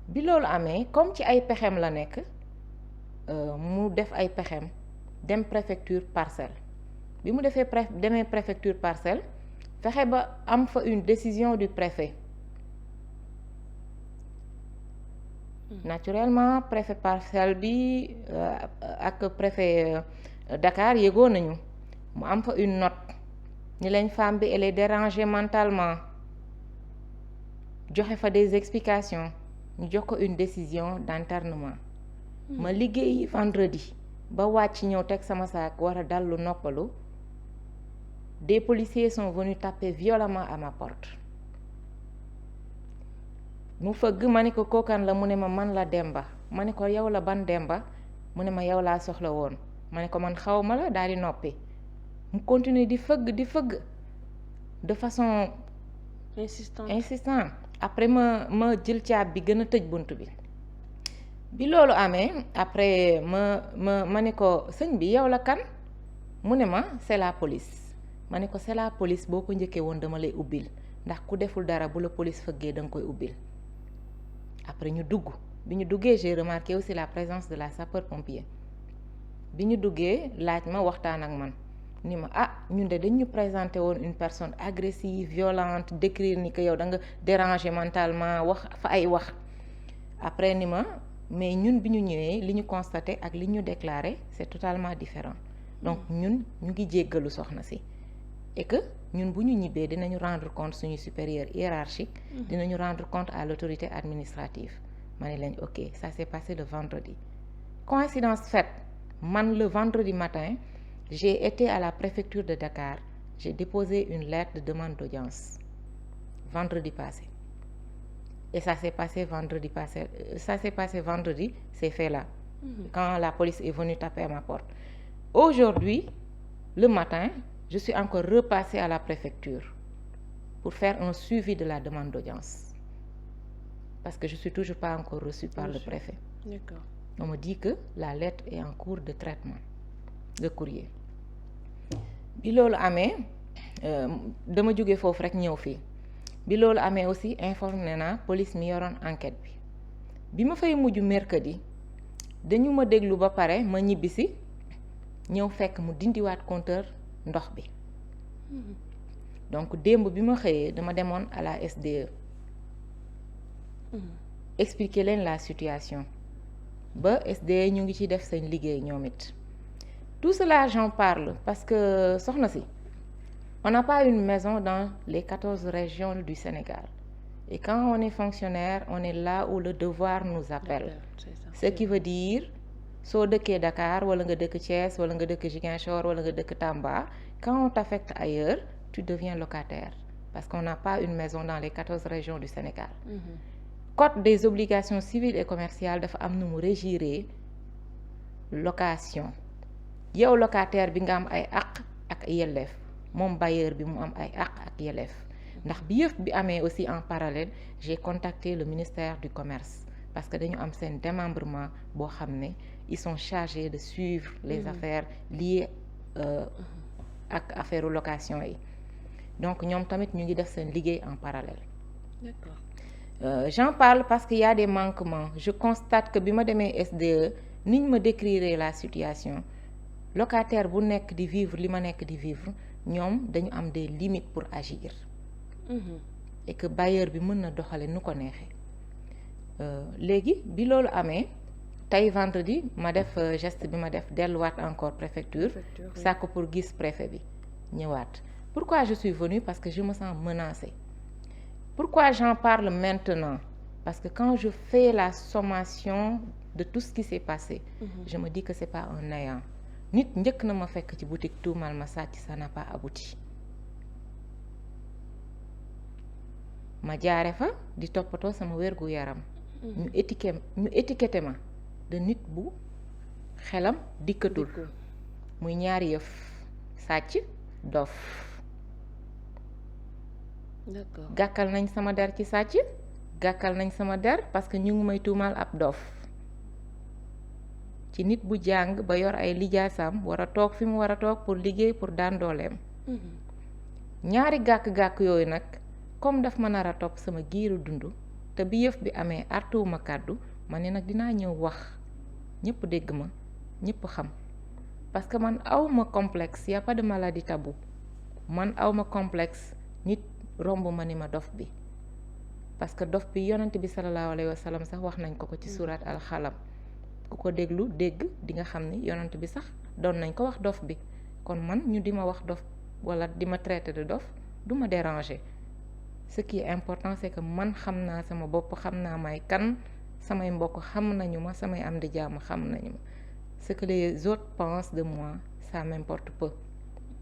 bi loolu amee comme ci ay pexem la nekk mu def ay pexem dem préfecture Parcelles bi mu defee demee préfecture Parcelles fexe ba am fa une décision du préfet naturellement préfet Parcelles bi ak préfet Dakar yëgoo nañu mu am fa une note ni lañ femme bi elle est dérangée mentalement joxe fa des explications ñu jox ko une décision d'internement ma liggéey vendredi ba wàcc ñëw teg sama saak war a dallu noppalu des policiers sont venus taper violemment à ma porte mu fëgg ma ne ko kookan la mu ne ma man la Demba ma ne ko yow la ban Demba mu ne ma yow laa soxla woon ma ne ko man xaw ma la daal di noppi mu continuer di fëgg de façon insistant après ma jël caab bi gën a tëj bunt bi loolu amee après ma ne ko sëñ bi yow la kan mu ne ma c'est la police ma ne ko c'est la police, boo ko njëkkee woon dama lay ubbil ndax ku deful dara bu la police fëggee da nga koy ubbil. Après ñu dugg, bi ñu duggee j'ai remarqué aussi la présence de la sapeur pompier. bi ñu duggee laaj ma waxtaan ak man ni ma ñun de dañ ñu présenté woon une personne agressive, violente, décrire ni que yow da nga déranger mentalement, wax fa ay wax. Après ni ma mais ñun bi ñu ñëwee li ñu constaté ak li ñu déclaré c'est totalement différent. Donc ñun ñu ngi jéggalu soxna si et que ñun bu ñu ñibbee dinañu rendre compte suñu supérieur hiérarchique, dinañu rendre compte à l'autorité administrative. Ma ne leen ok, ça s'est passé le vendredi. Coïncidence faite, man le vendredi matin j'ai été à la préfecture de Dakar, j'ai déposé une lettre de demande d'audience vendredi passé. Et ça s'est passé vendredi, ces faits-là, quand la police est venue taper à ma porte. Aujourd'hui, le matin, je suis encore repassée à la préfecture pour faire un suivi de la demande d'audience. Parce que je ne suis toujours pas encore reçue par le préfet. D'accord. On me dit que la lettre est en cours de traitement, de courrier. Bi loolu amee dama jóge foofu rek ñëw fii. Bi loolu amee aussi informé naa police mi yoroon enquête bi. Bi ma fay mujj mercredi dañu ma déglu ba pare ma ñibbisi ñëw fekk mu dindiwaat compteur ndox bi. Donc démb bi ma xëyee dama demoon à la SDE. Expliquer leen la situation. Ba SDE ñu ngi ci def seen liggéey ñoom it. Tout cela j'en parle parce que soxna si on n'a pas une maison dans les 14 régions du Sénégal. Et quand on est fonctionnaire, on est là où le devoir nous appelle. Ce qui veut dire soo dëkkee Dakar wala nga dëkk Thiès wala nga dëkk Ziguinchor wala nga dëkk Tamba, quand on t'affecte ailleurs, tu deviens locataire parce qu'on n'a pas une maison dans les 14 régions du Sénégal. Code des obligations civiles et commerciales dafa am nu mu régiré location. Yow locataire bi nga am ay àq ak yelleef, moom bailleur bi mu am ay àq ak yelleef. Ndax bi yëf bi amee aussi en parallèle, j'ai contacté le ministère du commerce parce que dañu am seen démembrement boo xam ne ils sont chargés de suivre les affaires liées ak affaire location yi. Donc ñoom tamit ñu ngi def seen liggéey en parallèle. D'accord. J'en parle parce qu'il y a des manquements. Je constate que bi ma demee SDE niñ ma décrire la situation, locataire bu nekk di vivre li ma nekk di vivre, ñoom dañu am des limites pour agir. Et que bailleur bi mën na doxale nu ko neexee. Léegi bi loolu amee tey vendredi ma def geste bi ma def delluwaat encore préfecture sàkk pour gis préfet bi ñëwaat. Pourquoi je suis venue? Parce que je me sens menacée. Pourquoi j'en parle maintenant? Parce que quand je fais la sommation de tout ce qui s'est passé, je me dis que c'est pas un néant. Nit njëkk na ma fekk ci boutique tuumal ma sàcc, ça n'a pas abouti. Ma jaare fa di toppatoo sama wérgu yaram. ñu étiqueté ma de nit bu xelam dikkatul. muy ñaari yëf, sàcc, dof. D'accord. Gàkkal nañ sama der ci sàcc, gàkkal nañ sama der parce que ñu ngi may tuumal ab dof. Ci nit bu jàng ba yor ay lijaasam war a toog fi mu war a toog pour liggéey pour daan dooleem. Ñaari gàkk-gàkk yooyu nag comme daf ma nar a topp sama giiru dund te bi yëf bi amee artuwuma kàddu ma ne nag dinaa ñëw wax ñëpp dégg ma ñëpp xam parce que man awma complexe, y a pas de maladie tabou. Man awma complexe nit romb ma ni ma dof bi parce que dof bi yonent bi sallallahu alayhi wa sallam sax wax nañ ko ci surat al-Qalam. Ku ko déglu dégg di nga xam ni yonent bi sax doon nañ ko wax dof bi. Kon man ñu di ma wax dof wala di ma traiter de dof du ma déranger. Ce qui est important c'est que man xam naa sama bopp, xam naa may kan, samay mbokk xam nañu ma, samay am di jàmm xam nañu ma. Ce que les autres pensent de moi ça m'importe peu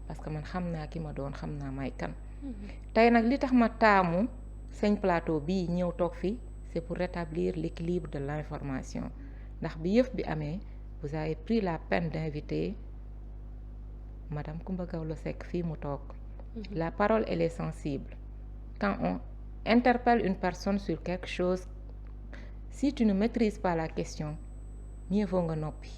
parce que man xam naa ki ma doon, xam naa may kan. Tey nag li tax ma taamu seen plateau bii ñëw toog fii c'est pour rétablir l'équilibre de l'information. Ndax bi yëf bi amee vous avez pris la peine d'inviter Madame Coumba Gawlo Seck fii mu toog. La parole elle est sensible. Quand on interpelle une personne sur quelque chose, si tu ne maîtrises pas la question, mieux vaut nga noppi.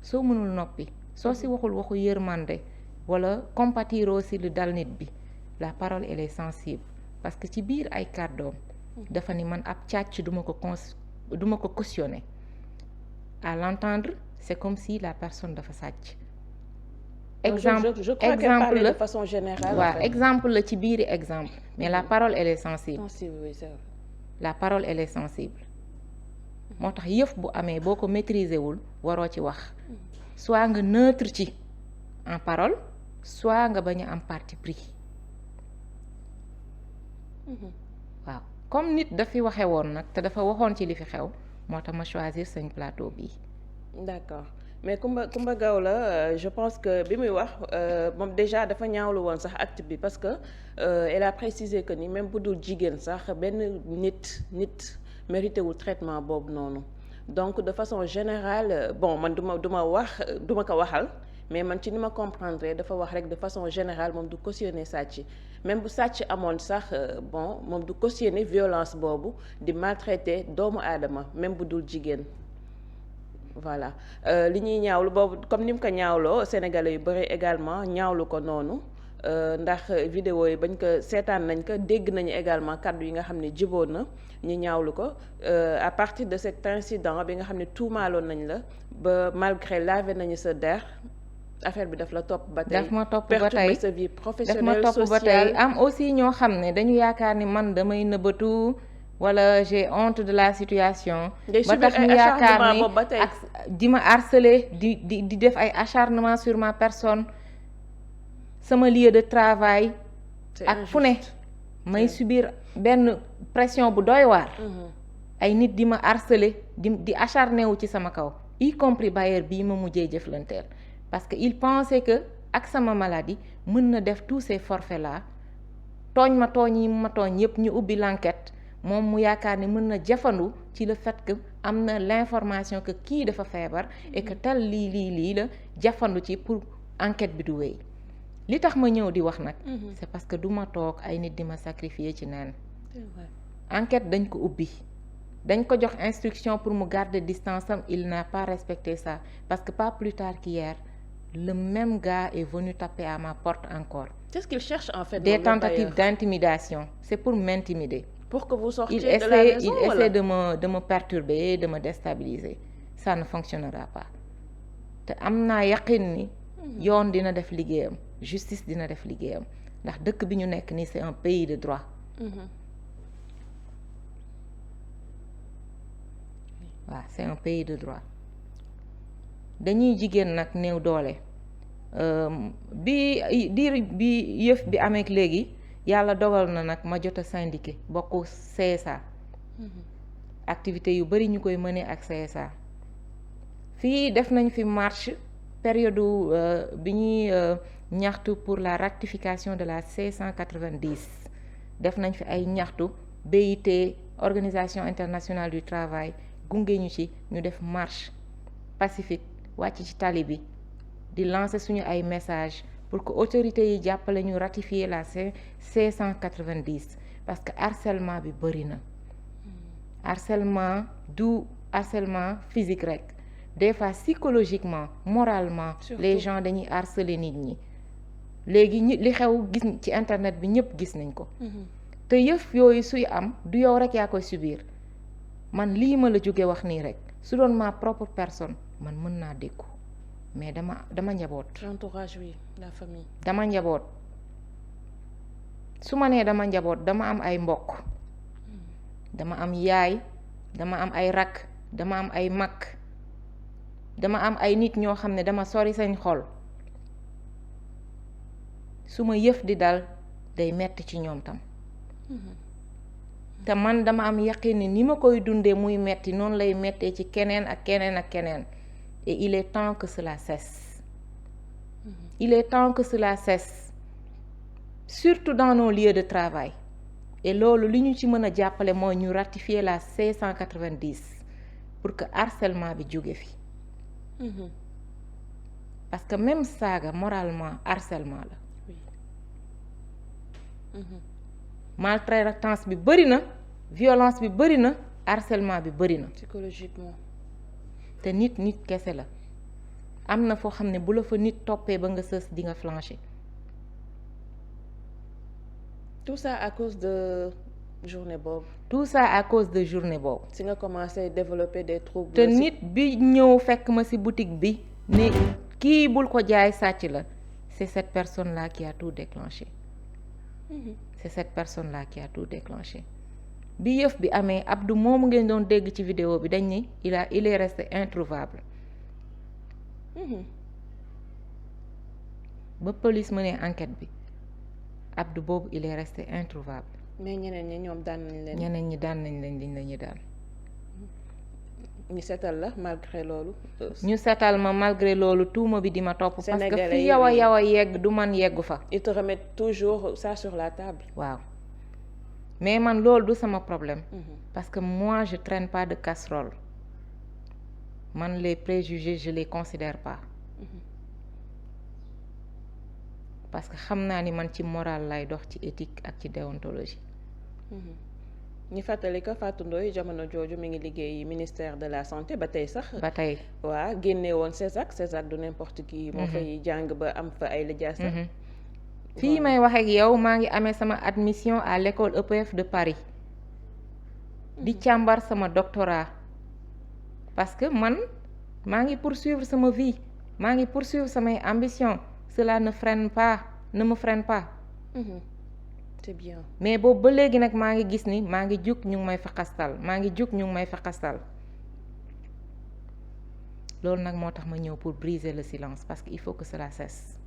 Soo mënul noppi, soo si waxul waxu yërmande wala compatir aussi lu dal nit bi la parole elle est sensible parce que ci biir ay kàddoom dafa ni man ab càcc duma ko cautionner à l'entendre c'est comme si la personne dafa sàcc. exemple je crois qu'elle parlait de façon générale. waaw exemple la ci biiri exemple mais la parole elle est sensible. Oui, c'est vrai. La parole elle est sensible moo tax yëf bu amee boo ko maîtriser wul waroo ci wax soit nga neutre ci en parole soit nga bañ a am parti pris waaw comme nit dafi waxe woon nag te dafa waxoon ci li fi xew moo tax ma choisir seen plateau bii. D'accord mais Coumba Gawlo je pense que bi muy wax moom déjà dafa ñaawlu woon sax acte bi parce que elle a précisé que ni même bu dul jigéen sax benn nit mérité wul traitement boobu noonu donc de façon générale bon man du ma ko waxal mais man ci ni ma comprendre dafa wax rek de façon générale moom du cautionner sàcc même bu sàcc amoon sax bon moom du cautionner violence boobu di maltraiter doomu aadama même bu dul jigéen. Voilà li ñuy ñaawlu boobu comme ni mu ko ñaawloo sénégalais yu bëri également ñaawlu ko noonu ndax vidéo yi bañ ko seetaan nañ ko dégg nañu également kàddu yi nga xam ne jiboon na ñu ñaawlu ko à partir de cet incident bi nga xam ne tuumaaloon nañ la ba malgré lavé nañu sa der affaire bi daf la topp ba tey. daf ma topp ba tey perturber sa vie professionnelle daf ma topp ba sociale. tey am aussi ñoo xam ne dañu yaakaar ni man damay nëbbatu wala j'ai honte de la situation. ba tax ñu yaakaar ni ak di ma harceler di def ay acharnement sur ma personne sama lieu de travail. ak fu ne may subir benn pression bu doy waar. ay nit di ma harceler di acharné wu ci sama kaw y compris bailleur bii ma mujjee jëflanteel parce que il pensait que ak sama maladie mën na def tous ces forfaits là tooñ ma tooñ yi ma tooñ yépp ñu ubbi l'enquête moom mu yaakaar ni mën na jafandu ci le fait que am na l'information que kii dafa feebar et que tel lii la jafandu ci pour enquête bi du wéy li tax ma ñëw di wax nag c'est parce que du ma toog ay nit di ma sacrifier ci neen enquête dañ ko ubbi dañ ko jox instruction pour mu garder distance am il n'a pas respecté ça parce que pas plus tard qu'hier le même gars est venu taper à ma porte encore. Qu'est-ce qu'il cherche en fait? Des tentatives d'intimidation, c'est pour m'intimider. Pour que vous sortiez de la maison. Il essaie de me perturber, de me déstabiliser. Ça ne fonctionnera pas. te am naa yaqin ni yoon dina def liggéeyam, justice dina def liggéeyam ndax dëkk bi ñu nekk nii c'est un pays de droit. waaw c'est un pays de droit. dañuy jigéen nag néew doole bi yëf bi amee léegi yàlla dogal na nag ma jot a syndiqué bokk CSA. activité yu bari ñu koy mëne ak CSA. fii def nañ fi marche période bi ñuy ñaxtu pour la ratification de la C190 def nañ fi ay ñaxtu BIT Organisation internationale du travail gunge ñu ci ñu def marche pacifique wàcc ci tali bi di lancer suñu ay message pour que autorités yi jàppale ñu ratifier la C190 parce que harcèlement bi bëri na. harcèlement du harcèlement physique rek des fois psychologiquement moralement. surtout les gens dañuy harceler nit ñi léegi li xew gis ci internet bi ñëpp gis nañ ko. te yëf yooyu suy am du yow rek yaa koy subir man lii ma la jóge wax nii rek su doon ma propre personne man mën naa dékku mais dama njaboot. l'entourage oui, la famille. dama njaboot su ma nee dama njaboot dama am ay mbokk. dama am yaay dama am ay rakk dama am ay mag dama am ay nit ñoo xam ne dama sori seen xol su ma yëf di dal day metti ci ñoom tam. te man dama am yaqin ni ma koy dundee muy metti noonu lay mettee ci keneen ak keneen ak keneen et il est temps que cela cesse. il est temps que cela cesse surtout dans nos lieux de travail. et loolu li ñu ci mën a jàppale mooy ñu ratifier la C190 pour que harcèlement bi jóge fi. parce que même saaga moralement harcèlement la. maltraitance bi bëri na violence bi bëri na harcèlement bi bëri na. psychologiquement. te nit kese la am na foo xam ne bu la fa nit toppee ba nga sës di nga flancher. tout ça à cause de journée boobu. tout ça à cause de journée boobu. si nga commencé développer des troubles. te nit bi ñëw fekk ma ci boutique bi ne kii bul ko jaay sàcc la c'est cette personne là qui a tout déclenché. c'est cette personne là qui a tout déclenché. bi yëf bi amee Abdou moomu ngeen doon dégg ci vidéo bi dañ ni il est resté introuvable. ba police mënee enquête bi Abdou boobu il est resté introuvable. mais ñeneen ñi ñoom daan nañ leen. ñeneen ñi daan nañ leen liñ la ñu daan. ñu seetal la malgré loolu. ñu seetal ma malgré loolu tuuma bi di ma topp. parce que fi yow a yegg du man yeggu fa. ils te remettent toujours ça sur la table. waaw mais man loolu du sama problème. parce que moi je traîne pas de casserole. man les préjugés je les considère pas. parce que xam naa ni man ci moral lay dox ci éthique ak ci déontologie. ñu fàttali ko Fatou Ndoye jamono jooju mi ngi liggéey ministère de la santé ba tey sax. ba tey waaw génne woon Césac du n'importe qui. moo fay jàng ba am fa ay lijaasa. fii may wax ak yow maa ngi amee sama admission à l'école EPF de Paris. di càmbar sama doctorat. parce que man maa ngi poursuivre sama vie maa ngi poursuivre samay ambition cela ne me freine pas. c'est bien. mais boobu ba léegi nag maa ngi gis ni maa ngi jug ñu ngi may faqastal loolu nag moo tax ma ñëw pour briser le silence parce que il faut que cela cesse.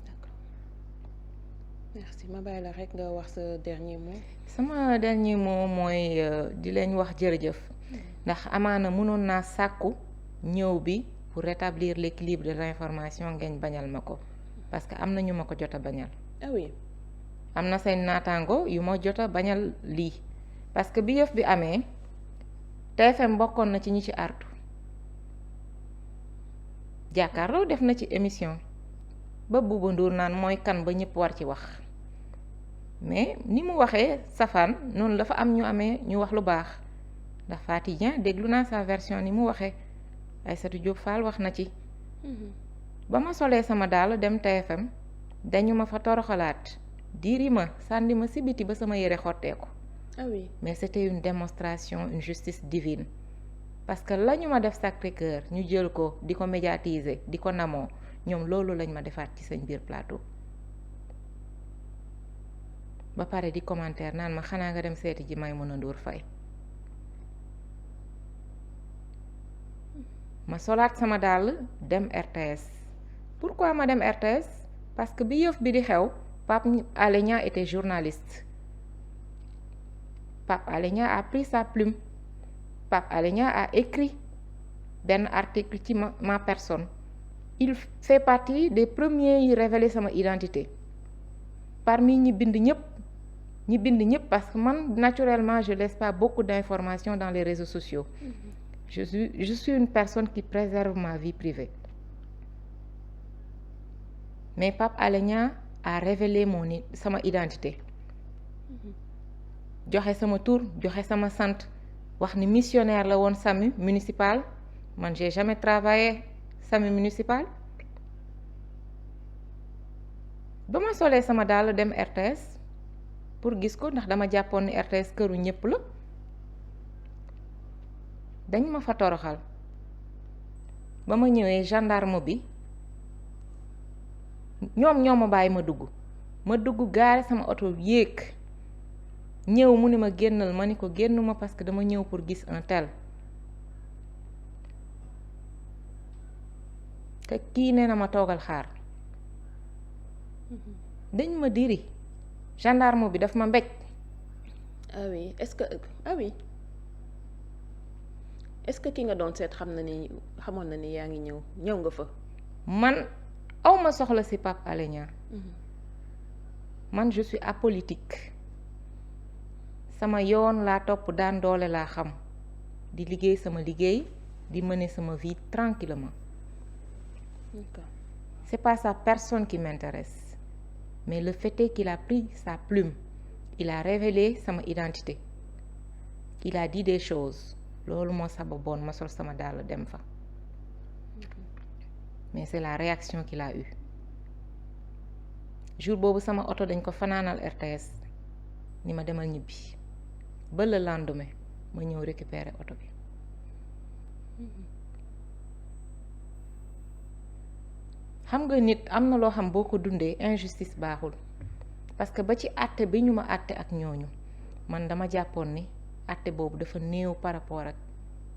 D'accord. Merci ma bàyyi la rek nga wax sa dernier mot. sama dernier mot mooy di leen wax jërëjëf ndax amaana mënoon naa sàkku ñëw bi pour rétablir l'équilibre de l'information ngeen bañal ma ko. parce que am na ñu ma ko jot a bañal. ah oui. am na seen naataango yu ma jot a bañal lii parce que bi yëf bi amee TFM bokkoon na ci ñi ci artu jàkkaarloo def na ci émission ba Bouba Ndour naan mooy kan ba ñëpp war ci wax mais ni mu waxee safaan noonu la fa am ñu amee ñu wax lu baax ndax Faty Dieng déglu naa sa version ni mu waxee Aïssatou Diop Fall wax na ci. ba ma solee sama daal dem TFM dañu ma fa toroxalaat diiri ma sànni ma si biti ba sama yére xotteeku. ah oui. mais c'était une démonstration une justice divine parce que la ñu ma def Sacré-Cœur ñu jël ko di ko médiatiser di ko namoo ñoom loolu lañ ma defaat ci seen biir plateau ba pare di commentaire naan ma xanaa nga dem seeti ji Maïmouna Ndour Faye ma solaat sama dàll dem RTS. Pourquoi ma dem RTS? Parce que bi yëf bi di xew Pape Alé Niang était journaliste. Pape Alé Niang a pris sa plume. Pape Alé Niang a écrit benn article ci ma personne. Il fait partie des premiers yi révéler sama identité. Parmi ñi bind ñëpp parce que man naturellement je laisse pas beaucoup d'informations dans les réseaux sociaux. Je suis une personne qui préserve ma vie privée. mais Pape Alé Niang a révélé sama identité joxe sama tur joxe sama sant wax ni missionnaire la woon SAMU municipal man j'ai jamais travaillé SAMU municipal ba ma solee sama daal dem RTS pour gis ko ndax dama jàppoon ni RTS këru ñépp la dañ ma fa toroxal ba ma ñëwee gendarme bi ñoo ma bàyyi ma dugg gaare sama oto yéeg ñëw mu ni ma génnal ma ni ko génnuma parce que dama ñëw pour gis un tel te kii nee na ma toogal xaar dañ ma diri gendarme bi daf ma mbéj. ah oui est-ce que ki nga doon seet xamoon na ni yaa ngi ñëw nga fa. man awma soxla ci Pape Alé Niang man je suis apolitique sama yoon laa topp daan doole laa xam di liggéey sama liggéey di mener sama vie tranquillement. D'accord. C'est pas sa personne qui m'intéresse mais le fait est qu'il a pris sa plume il a révélé sama identité il a dit des choses loolu moo sababoon ma sol sama dàll dem fa mais c'est la réaction qu'il a eue jour boobu sama oto dañ ko fanaanal RTS ni ma demal ñibbi ba le lendemain ma ñëw récupérer oto bi xam nga nit am na loo xam boo ko dundee injustice baaxul parce que ba ci àtte bi ñu ma àtte ak ñooñu man dama jàppoon ni àtte boobu dafa néew par rapport ak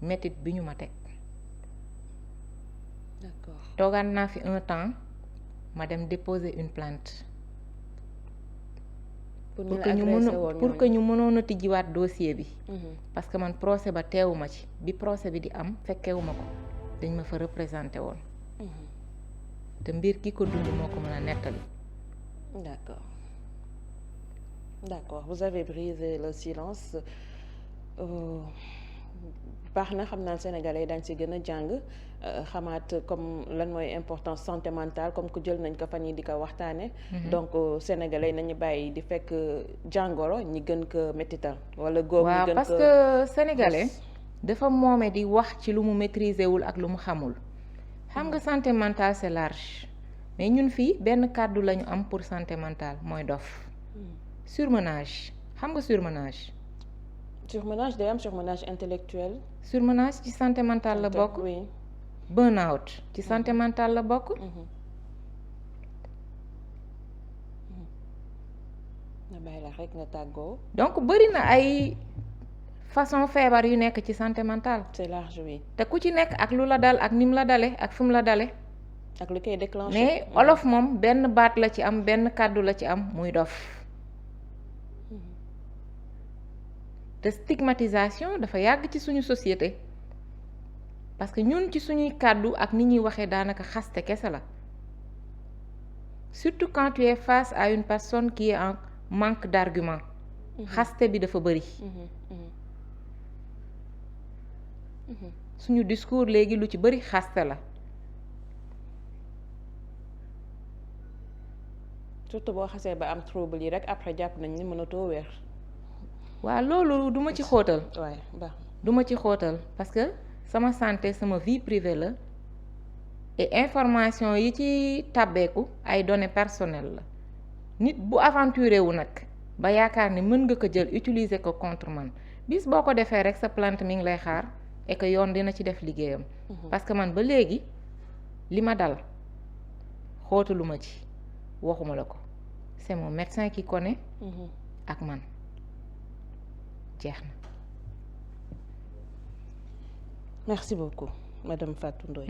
métit bi ñu ma teg d'accord toogaan naa fi un temps ma dem déposer une plainte pour que ñu mënoon a tijjiwaat dossier bi parce que man procès ba teewuma ci bi procès bi di am fekkewuma ko dañ ma fa représenté woon te mbir ki ko dund moo ko mën a nettali d'accord vous avez brisé le silence baax na xam naa sénégalais dañ ci gën a jàng xamaat comme lan mooy importance santé mentale comme que jël nañ ko fan yi di ko waxtaane donc sénégalais nañu bàyyi di fekk jàngoro ñi gën ko métital wala góob ñi gën ko parce que sénégalais dafa moome di wax ci lu mu maîtriser wul ak lu mu xamul xam nga santé mentale c'est large mais ñun fii benn kàddu lañu am pour santé mentale mooy dof surmenage xam nga surmenage day am surmenage intellectuel surmenage ci santé mentale la bokk oui burn-out ci santé mentale la bokk na bàyyi la rek nga tàggoo donc bëri na ay façon feebar yu nekk ci santé mentale c'est large oui te ku ci nekk ak lu la dal ak ni mu la dale ak fi mu la dale ak li koy déclenché mais olof moom benn baat la ci am benn kàddu la ci am muy dof te stigmatisation dafa yàgg ci suñu société parce que ñun ci suñuy kàddu ak ni ñuy waxee daanaka xaste kese la surtout quand tu es face à une personne qui est en manque d'argument xaste bi dafa bëri suñu discours léegi lu ci bëri xaste la surtout boo xasee ba am trouble yi rek après jàpp nañ ni mënatoo wér waaw loolu duma ci xóotal waaye baax duma ci xóotal parce que sama santé sama vie privée la et information yi ci tàbbeeku ay données personnelles la nit bu aventuré wu nag ba yaakaar ni mën nga ko jël utiliser ko contre man bis boo ko defee rek sa plainte mi ngi lay xaar et que yoon dina ci def liggéeyam parce que man ba léegi li ma dal xóotalu ma ci waxuma la ko c'est mon médecin qui connaît ak man jeex na. Merci beaucoup madame Fatou Ndoye.